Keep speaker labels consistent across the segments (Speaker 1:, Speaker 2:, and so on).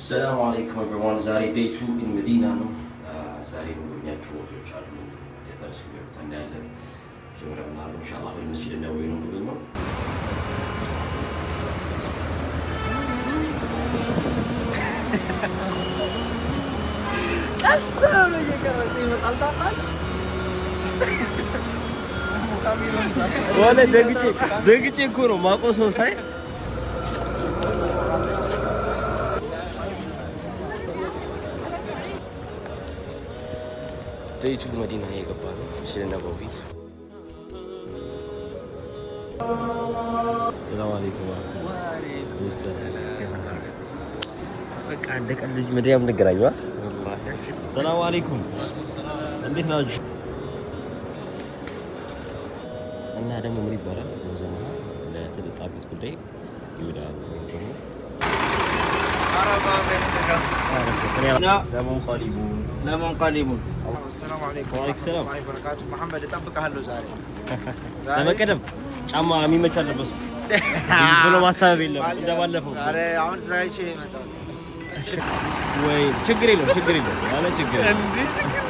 Speaker 1: السلام عليكم everyone. زاري day 2 in Medina ነው። ዛሬ የሚያችሁ ወጥቶች አሉ። የፈረስ ግብር እንዳለ ጀምረናል። ኢንሻአላህ በመስጂድ ነብዩ ነው የሚገኘው።
Speaker 2: ቀሰም እየቀረሰ ይመጣል። ታውቃለህ
Speaker 1: ወለ ደግጬ እኮ ነው ማቆሰው ሳይ ዴይቱ መዲና የገባ ነው። መስጂድ ነብዩ ሰላም አለይኩም በቃ እንደ ቀልድ እዚህ መዲና የምንገናኘው ሰላም አለይኩም እንዴት ናችሁ? እና ደግሞ ምን ይባላል ዘምዘም ለተጠጣበት ጉዳይ ይውላል ደግሞ
Speaker 2: ለመንቀሊቡን السلام عليكم ورحمة الله وبركاته محمد እጠብቅሃለሁ ዛሬ
Speaker 1: ለመቀደም ጫማ የሚመች አለበሱ ብሎ ማሳበብ የለም እንደባለፈው
Speaker 2: ዛሬ አሁን ዛይቼ የመጣው
Speaker 1: ወይ ችግር የለም ያለ ችግር
Speaker 2: እንዴ ችግር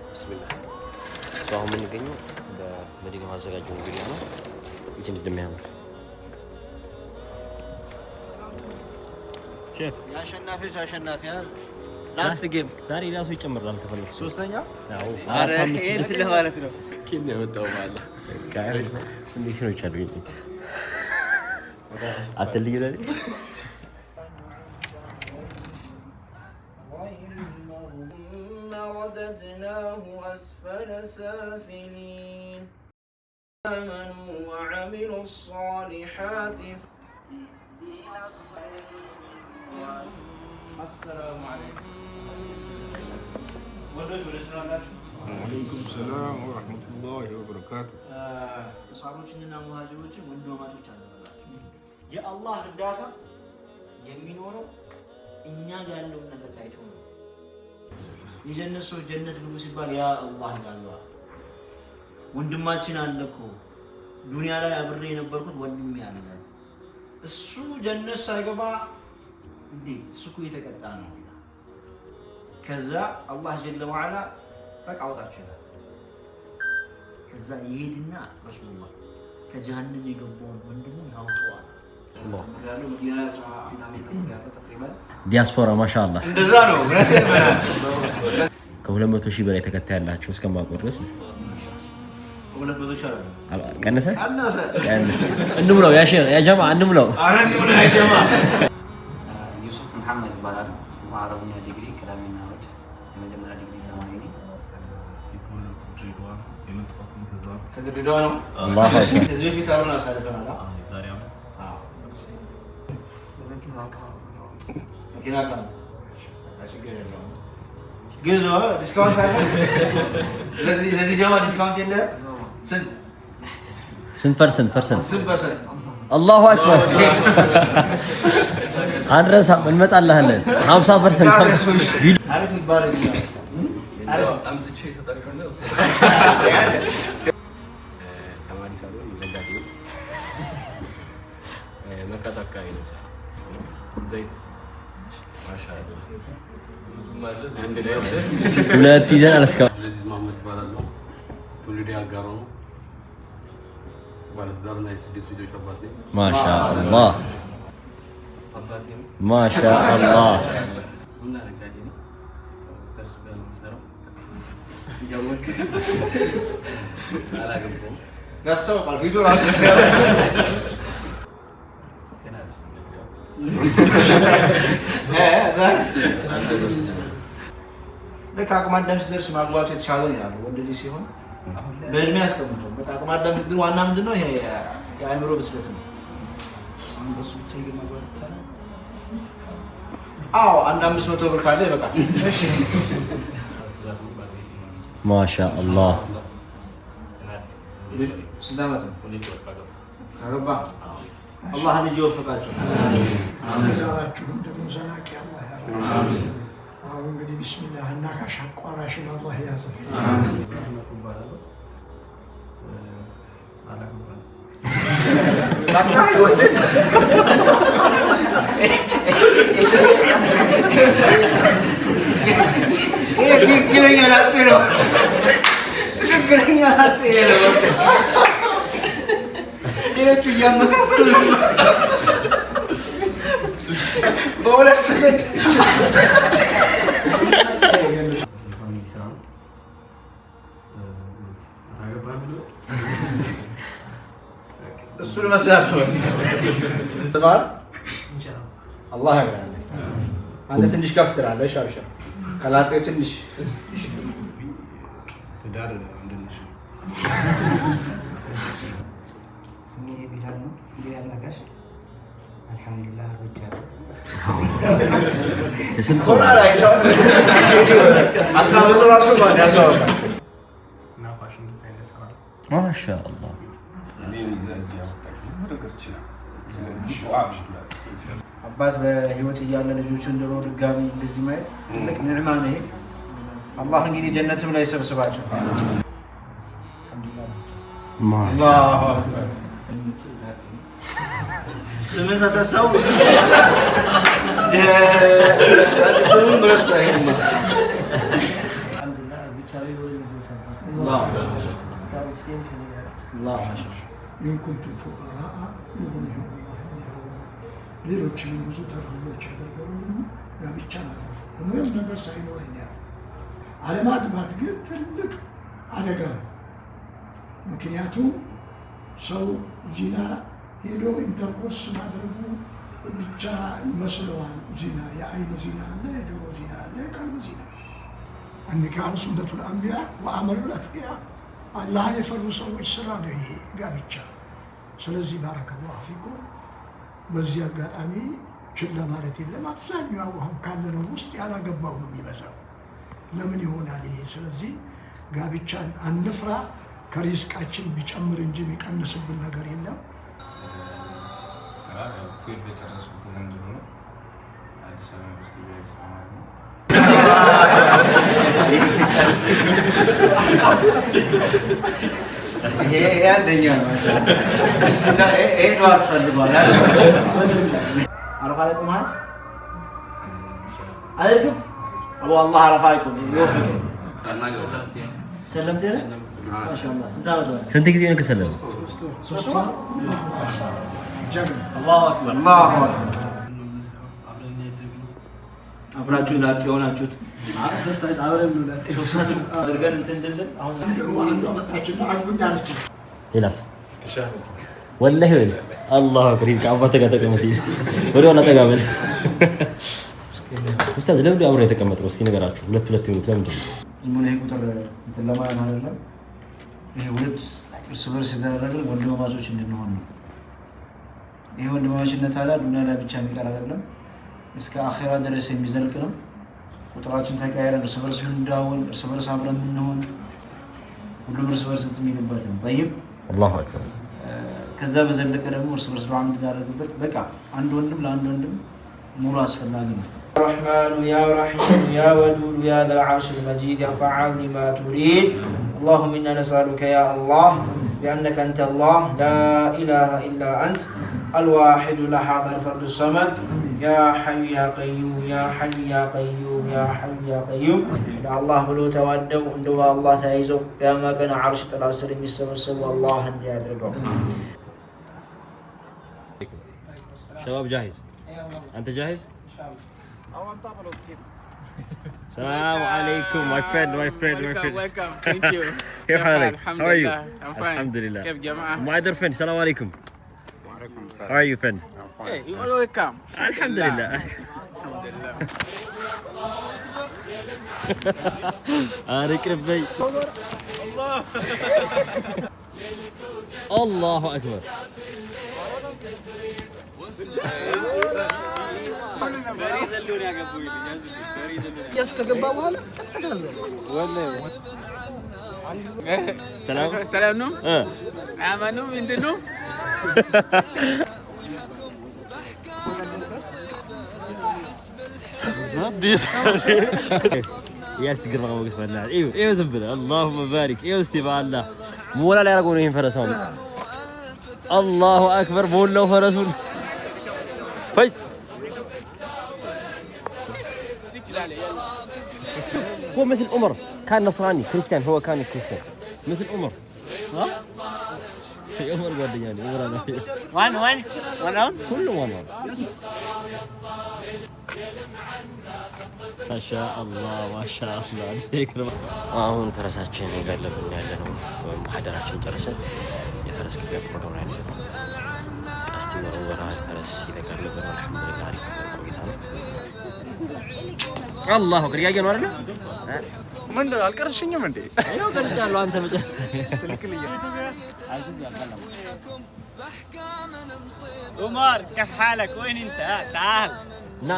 Speaker 1: ቢስሚላህ አሁን የምንገኘው በመዲና ማዘጋጀው እንግዲህ ነው እንዴት እንደሚያምር ሼፍ
Speaker 2: ያሸናፊዎች አሸናፊያ ላስት ጌም ዛሬ ራሱ ይጨምራል ከፈለክ ሶስተኛ አዎ አረ ኤት ለማለት ነው ኪን ያወጣው ማለት ጋይስ
Speaker 1: ትንሽ ነው ይቻላል አትልይለ
Speaker 2: ورددناه أسفل سافلين آمنوا وعملوا الصالحات السلام عليكم
Speaker 3: وعليكم السلام ورحمة الله وبركاته
Speaker 2: ሳሮችንና ሙሃጅሮችን ወንድማማቾች አደረጋቸው የአላህ እርዳታ የሚኖረው እኛ ጋር ያለውን ነገር ታይቶ ነው የጀነት ሰው ጀነት ግቡ ሲባል ያ አላህ ይላል ወንድማችን አለ እኮ ዱንያ ላይ አብሬ የነበርኩት ወንድሜ አለ እሱ ጀነት ሳይገባ እንዴ እሱ እኮ የተቀጣ ነው ከዛ አላህ ጀለ ወዐላ በቃ አውጣቸው ይላል ከዛ ይሄድና ረሱላህ ከጀሃነም የገባውን ወንድሙን ያወጣዋል
Speaker 1: ዲያስፖራ ማሻአላህ
Speaker 2: እንደዛ ነው
Speaker 1: ከ200,000 በላይ ተከታይ ያላችሁ እስከማውቀው ድረስ
Speaker 2: 200,000
Speaker 1: ቀነሰ እንብለው ያ ጀማ እንብለው
Speaker 2: ያ ጀማ
Speaker 4: ዩሱፍ መሐመድ ይባላል በአረብኛ ዲግሪ ቀዳሚና ወድ የመጀመሪያ ዲግሪ ተማሪ ነኝ
Speaker 2: ከድሬዳዋ ነው
Speaker 1: አላሁ አክበር
Speaker 2: እዚህ ፊት አሁን አሳልፈናል ግዙ ዲስካውንት አለ ለዚህ ጀማ ዲስካውንት የለ
Speaker 1: ስንት ፐርሰንት አላሁ አክበር አንረሳም እንመጣልሃለን 50%
Speaker 2: አሪፍ ይባላል አሪፍ
Speaker 3: አምጥቼ ተጠርቀናል ተማሪ ሳልሆን ነጋዴ መካታ አካባቢ ነው ዘይት ማሻአላህ ማለት አንድ ላይ
Speaker 1: ሁለት ይዘናል እስካሁን
Speaker 3: ለዚህ ማመድ ይባላል ነው ሁሉዲ አጋሮ ነው ማለት ዳርና የስድስት ልጆች አባት ነኝ
Speaker 1: ማሻአላህ
Speaker 3: አባቴ
Speaker 1: ማሻአላህ
Speaker 3: እና ነጋዴ ነው ከሱ ጋር ነው የምሰራው ያወቅ አላገባም
Speaker 2: ያስተዋውቃል ቪዲዮ ራሱ ለካ አቅመ አዳም ሲደርስ ማግባቱ የተሻለ ነው ያለው ወንድ ልጅ ሲሆን በእድሜ ያስቀምጠው በቃ አቅመ አዳም ግን ዋና ምንድነው ይሄ የአእምሮ ብስለት ነው አሁን በሱ ብቻ ማግባት ይቻላል አዎ አንድ 500 ብር ካለ ይበቃል እሺ
Speaker 1: ማሻአላህ
Speaker 2: ስንት ዓመት ነው ካገባ አላህ ልጅ ይወፍቃቸው
Speaker 5: አሜን ዳራችሁ እንደምዛናክ ያላህ አሜን አሁን እንግዲህ ቢስሚላህ እና ካሻቋራሽን አላህ ያዘ አሜን
Speaker 2: አላህ በሁለት ሰከንድ እሱን እመስላለሁ። ስማል አላህ ያግራል። አንተ ትንሽ ከፍ ትላለህ። ሻብሻ ከላጤው ትንሽ
Speaker 4: ስሜ ቢላል ነው። ቢላል ነጋሽ። አልሐምዱሊላህ ወጃለሁ።
Speaker 2: አካባቢው ራሱ ማን ያሳውቃል?
Speaker 1: ማሻአላህ
Speaker 2: አባት በህይወት እያለ ልጆቹ እንደሮ ድጋሚ እንደዚህ ማየት ትልቅ ኒዕማ ነው። ይሄ አላህ እንግዲህ ጀነትም ላይ ሰብስባቸው። አላሁ አክበር። ስምህ ተተሰው ስሙን ብረሳ ይሄማ
Speaker 5: إن كنتم فقراء يغنيهم الله من فضله. ሌሎችንም ብዙ ተርቦች ያደረጉ ጋብቻ ማለት ነው። ምንም ነገር ሳይኖረኛል አለማግባት ግን ትልቅ አደጋ ነው። ምክንያቱም ሰው ዚና ሄዶ ኢንተርኮርስ ማድረጉ ብቻ ይመስለዋል። ዚና የአይን ዚና አለ፣ የጆሮ ዚና አለ፣ የቀልብ ዚና። النكاح سنة الأنبياء وعمل الأتقياء አላህን የፈሩ ሰዎች ስራ ነው ይሄ ጋብቻ። ስለዚህ ባረከላሁ ፊኩም። በዚህ አጋጣሚ ችላ ማለት የለም። አብዛኛው አሁን ካለነው ውስጥ ያላገባው ነው የሚበዛው። ለምን ይሆናል ይሄ? ስለዚህ ጋብቻን አንፍራ። ከሪዝቃችን ቢጨምር እንጂ የሚቀንስብን ነገር የለም።
Speaker 6: ስራ ኩል በጨረስኩት ዘንድሮ ነው። አዲስ አበባ ውስጥ ያስተማር ነው።
Speaker 2: ይሄ አንደኛ ነው። ብስሚላ ይሄ ነው አስፈልጓል። አረፋ ላይ ቆመሃል አይደል? አቡ አላህ አረፋ ይቆም ይወፍቅ። ሰለምት ማሻአላህ።
Speaker 1: ስንት ጊዜ ነው ከሰለም?
Speaker 2: ሶስት ወር። አላሁ አክበር አላሁ አክበር። አብራችሁ ላጤ የሆናችሁት ሶስታችሁ አብረን ነው ላጤ ሶስታችሁ አድርገን እንትን እንድንል አሁን አንዷ መጣችና አልኩኝ አለች።
Speaker 1: ሌላስ ወላሂ ወይ አላሁ አክበር። ከአባተ ጋር ተቀመጥ ወደ ኋላ ጠጋ በል። ኡስታዝ ለምን አብረን የተቀመጥነው? እስኪ ንገራችሁ። ሁለት ይሁን ለምንድን ነው?
Speaker 2: ምን ይሄ ቁጥር እንትን ለማለት አይደለም። ይሄ ሁለት እርስ በርስ የተደረገ ወንድማማቾች እንድንሆን ነው። ይሄ ወንድማማችነት ታዲያ ዱንያ ላይ ብቻ የሚቀር አይደለም፣ እስከ አኺራ ድረስ የሚዘልቅ ነው። ቁጥራችን ተቀያይረን እርስ በርስ እንደዋወል፣ እርስ በርስ አብረን የምንሆን ሁሉም እርስ በርስ የሚልበት ነው። ጠይብ
Speaker 1: አላሁ አክበር።
Speaker 2: ከዛ በዘለቀ ደግሞ እርስ በርስ ዱዓ የምናደርግበት በቃ አንድ ወንድም ለአንድ ወንድም ሙሉ አስፈላጊ ነው። الرحمن يا رحيم يا ودود يا ذا العرش المجيد يا فعال لما تريد. اللهم إنا نسألك يا الله بأنك أنت الله لا إله إلا أنت الواحد الأحد الفرد الصمد يا حي يا قيوم يا حي يا قيوم يا حي يا قيوم. يا الله بلو تودوا عندما الله تعيزوا يا ما كان عرش تلاسل يسبسب الله أنجا يدركم.
Speaker 1: شباب جاهز؟ أنت جاهز؟ السلام عليكم my friend.
Speaker 7: Welcome. Thank you.
Speaker 1: كيف حالك?
Speaker 7: الحمد
Speaker 1: How are you?
Speaker 7: لله. I'm fine.
Speaker 1: الحمد لله.
Speaker 7: كيف جماعة؟
Speaker 1: My other friend. السلام عليكم.
Speaker 6: وعليكم السلام.
Speaker 1: How are you friend?
Speaker 7: Hey, you all welcome.
Speaker 1: الحمد لله.
Speaker 7: الحمد لله.
Speaker 1: أريك ربي. الله أكبر.
Speaker 7: سلام نوم؟ عمل نوم عند النوم؟
Speaker 1: يا استقر ما قسم الله. ايوه زبله. اللهم بارك. ايوه استبع الله. مو ولا لا يرقون هين فرسون. الله اكبر. مولا وفرسون. فايز. هو مثل عمر كان نصراني كريستيان. هو كان كريستيان مثل عمر. ها የዑመር ጓደኛ ነው ዑመር ነው
Speaker 3: ዋናውን
Speaker 1: ሁሉም ዋና ማሻአላህ ማሻአላህ ዚክር አሁን ፈረሳችን እየጋለብን ያለ ነው ማህደራችን ጨርሰን የፈረስ ግብያ ፕሮግራም ላይ ነው ቀስቲ ወራ ፈረስ እየጋለብን ነው አልহামዱሊላህ ቆይታ ነው አላሁ አክበር ያየህ ነው አይደል
Speaker 3: ምን አልቀርሽኝም እንዴ
Speaker 1: ያው ቀርጫለሁ አንተ መጨ
Speaker 3: عمر كيف حالك وين انت تعال
Speaker 1: نا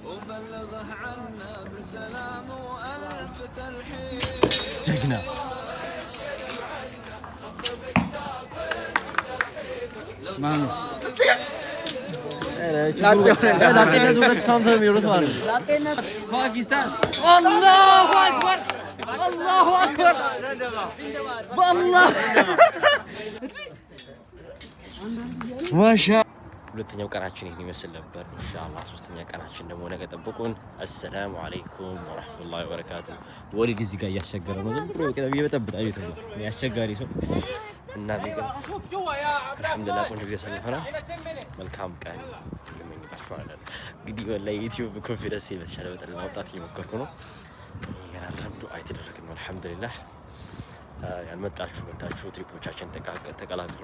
Speaker 8: وبلغه عنا بالسلام والف ترحيب
Speaker 1: جقنا باكستان الله اكبر الله اكبر والله ما شاء ሁለተኛው ቀናችን ይሄን ይመስል ነበር ኢንሻአላህ ሶስተኛ ቀናችን ደግሞ ነገ ጠብቁን አሰላሙ አለይኩም ወራህመቱላሂ ወበረካቱ ወሊድ እዚህ ጋር እያስቸገረ ነው ዝም ብሎ ይበጠብጣል አይተው ያስቸጋሪ ሰው እና ቢገም አልহামዱሊላህ ቆንጆ ጊዜ ሰንፈናል መልካም ቀን እንመኝላችኋለን እንግዲህ ወላሂ ዩቲዩብ ኮንፊደንስ በተሻለ መጠን ማውጣት እየሞከርኩ ነው ያናረም ዱዓ ይተደረግን አልহামዱሊላህ ያልመጣችሁ መጣችሁ ትሪፖቻችን ተቀላቀሉ